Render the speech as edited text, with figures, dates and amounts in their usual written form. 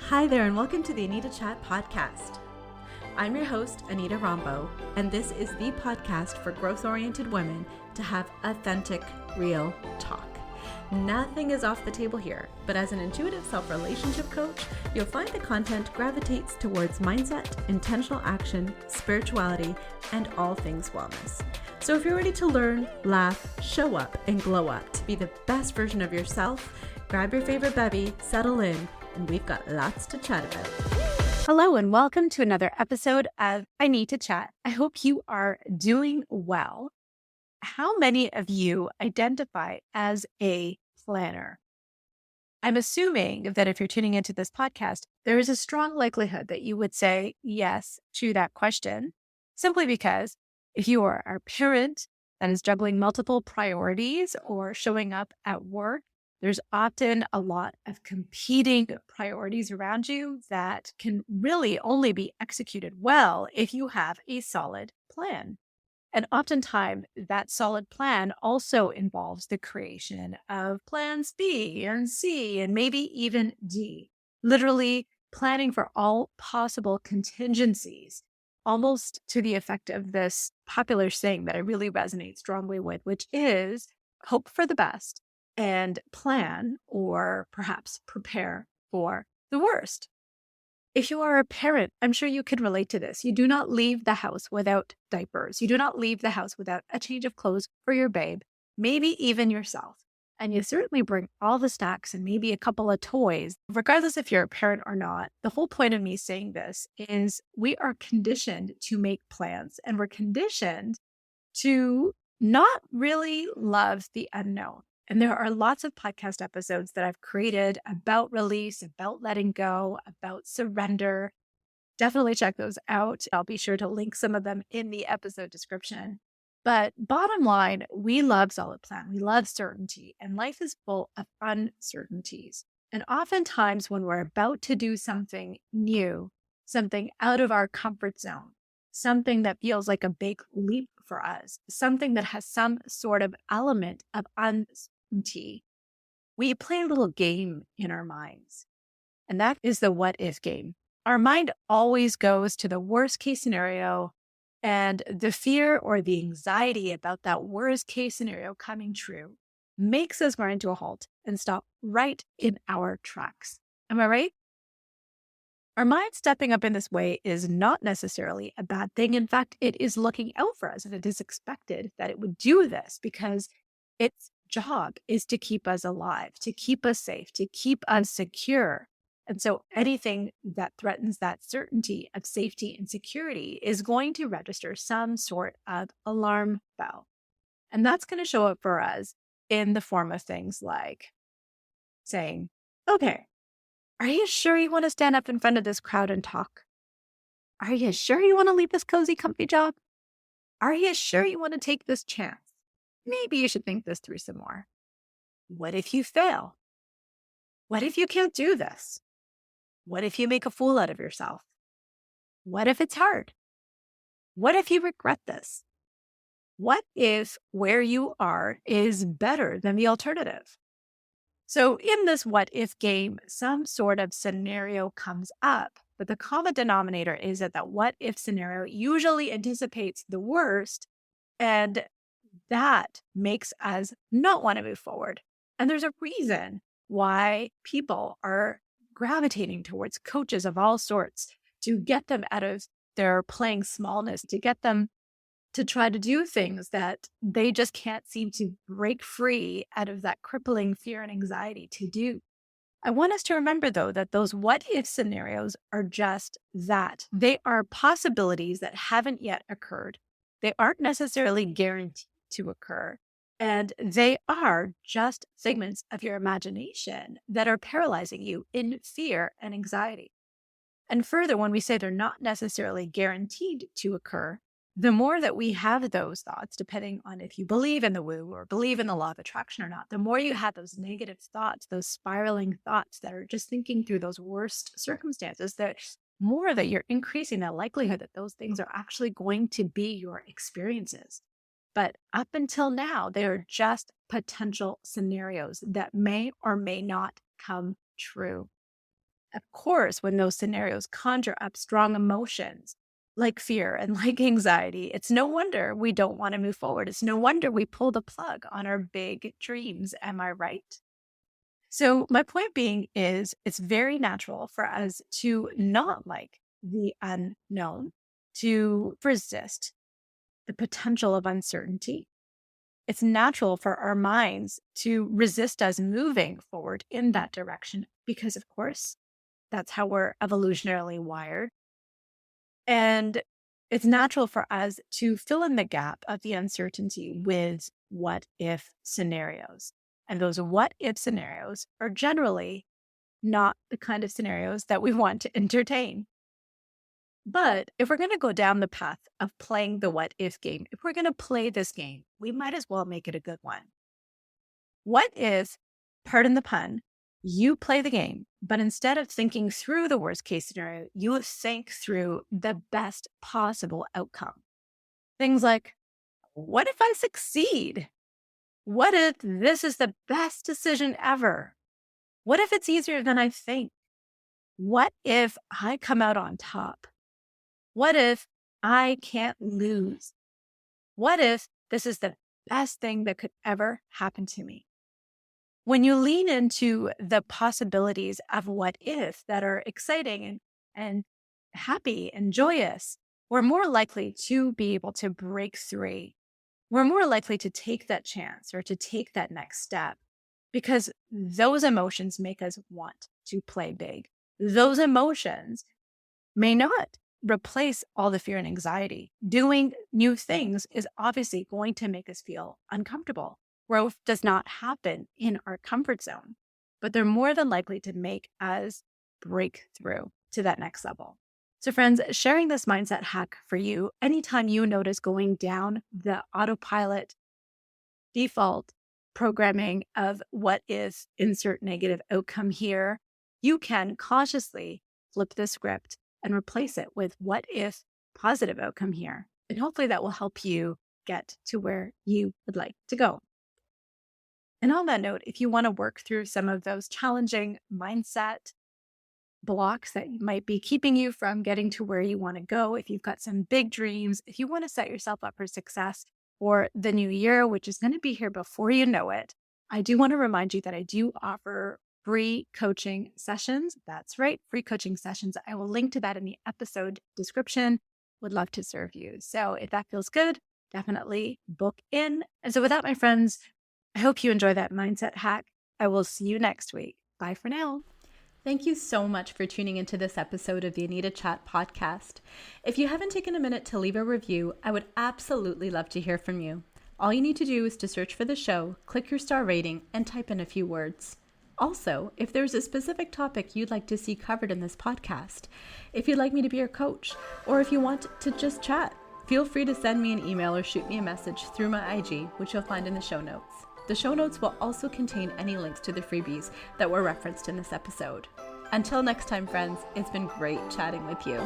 Hi there, and welcome to the Anita Chat podcast. I'm your host, Anita Rombo, and this is the podcast for growth-oriented women to have authentic, real talk. Nothing is off the table here, but as an intuitive self-relationship coach, you'll find the content gravitates towards mindset, intentional action, spirituality, and all things wellness. So if you're ready to learn, laugh, show up, and glow up to be the best version of yourself, grab your favorite bevy, settle in, and we've got lots to chat about. Hello and welcome to another episode of I Need to Chat. I hope you are doing well. How many of you identify as a planner? I'm assuming that if you're tuning into this podcast, there is a strong likelihood that you would say yes to that question, simply because if you are a parent that is juggling multiple priorities or showing up at work, there's often a lot of competing priorities around you that can really only be executed well if you have a solid plan. And oftentimes that solid plan also involves the creation of plans B and C and maybe even D, literally planning for all possible contingencies, almost to the effect of this popular saying that I really resonate strongly with, which is hope for the best and plan or perhaps prepare for the worst. If you are a parent, I'm sure you can relate to this. You do not leave the house without diapers. You do not leave the house without a change of clothes for your babe, maybe even yourself. And you certainly bring all the snacks and maybe a couple of toys, regardless if you're a parent or not. The whole point of me saying this is we are conditioned to make plans, and we're conditioned to not really love the unknown. And there are lots of podcast episodes that I've created about release, about letting go, about surrender. Definitely check those out. I'll be sure to link some of them in the episode description. But bottom line, we love solid plan. We love certainty, and life is full of uncertainties. And oftentimes when we're about to do something new, something out of our comfort zone, something that feels like a big leap for us, something that has some sort of element of uncertainty, we play a little game in our minds. And that is the what if game. Our mind always goes to the worst case scenario, and the fear or the anxiety about that worst case scenario coming true makes us grind to a halt and stop right in our tracks. Am I right? Our mind stepping up in this way is not necessarily a bad thing. In fact, it is looking out for us, and it is expected that it would do this because its job is to keep us alive, to keep us safe, to keep us secure. And so anything that threatens that certainty of safety and security is going to register some sort of alarm bell. And that's going to show up for us in the form of things like saying, okay, are you sure you want to stand up in front of this crowd and talk? Are you sure you want to leave this cozy, comfy job? Are you sure you want to take this chance? Maybe you should think this through some more. What if you fail? What if you can't do this? What if you make a fool out of yourself? What if it's hard? What if you regret this? What if where you are is better than the alternative? So in this what if game, some sort of scenario comes up, but the common denominator is that what if scenario usually anticipates the worst, and that makes us not want to move forward. And there's a reason why people are gravitating towards coaches of all sorts to get them out of their playing smallness, to get them to try to do things that they just can't seem to break free out of that crippling fear and anxiety to do. I want us to remember, though, that those what if scenarios are just that. They are possibilities that haven't yet occurred. They aren't necessarily guaranteed to occur. And they are just figments of your imagination that are paralyzing you in fear and anxiety. And further, when we say they're not necessarily guaranteed to occur, the more that we have those thoughts, depending on if you believe in the woo or believe in the law of attraction or not, the more you have those negative thoughts, those spiraling thoughts that are just thinking through those worst circumstances, the more that you're increasing the likelihood that those things are actually going to be your experiences. But up until now, they are just potential scenarios that may or may not come true. of course, when those scenarios conjure up strong emotions like fear and like anxiety, it's no wonder we don't want to move forward. It's no wonder we pull the plug on our big dreams. Am I right? So my point being is it's very natural for us to not like the unknown, to resist the potential of uncertainty. It's natural for our minds to resist us moving forward in that direction because, of course, that's how we're evolutionarily wired. And it's natural for us to fill in the gap of the uncertainty with what if scenarios. And those what if scenarios are generally not the kind of scenarios that we want to entertain. But if we're going to go down the path of playing the what if game, if we're going to play this game, we might as well make it a good one. What if, pardon the pun, you play the game, but instead of thinking through the worst case scenario, you think through the best possible outcome? Things like, what if I succeed? What if this is the best decision ever? What if it's easier than I think? What if I come out on top? What if I can't lose? What if this is the best thing that could ever happen to me? When you lean into the possibilities of what if that are exciting and happy and joyous, we're more likely to be able to break through. We're more likely to take that chance or to take that next step because those emotions make us want to play big. Those emotions may not replace all the fear and anxiety. Doing new things is obviously going to make us feel uncomfortable. Growth does not happen in our comfort zone, but they're more than likely to make us break through to that next level. So friends, sharing this mindset hack for you, anytime you notice going down the autopilot default programming of what is insert negative outcome here, you can cautiously flip the script and replace it with what if positive outcome here. And hopefully that will help you get to where you would like to go. And on that note, if you want to work through some of those challenging mindset blocks that might be keeping you from getting to where you want to go, if you've got some big dreams, if you want to set yourself up for success for the new year, which is going to be here before you know it, I do want to remind you that I do offer free coaching sessions. That's right, free coaching sessions. I will link to that in the episode description. Would love to serve you. So if that feels good, definitely book in. And so with that, my friends, I hope you enjoy that mindset hack. I will see you next week. Bye for now. Thank you so much for tuning into this episode of the Anita Chat podcast. If you haven't taken a minute to leave a review, I would absolutely love to hear from you. All you need to do is to search for the show, click your star rating, and type in a few words. Also, if there's a specific topic you'd like to see covered in this podcast, if you'd like me to be your coach, or if you want to just chat, feel free to send me an email or shoot me a message through my IG, which you'll find in the show notes. The show notes will also contain any links to the freebies that were referenced in this episode. Until next time, friends, it's been great chatting with you.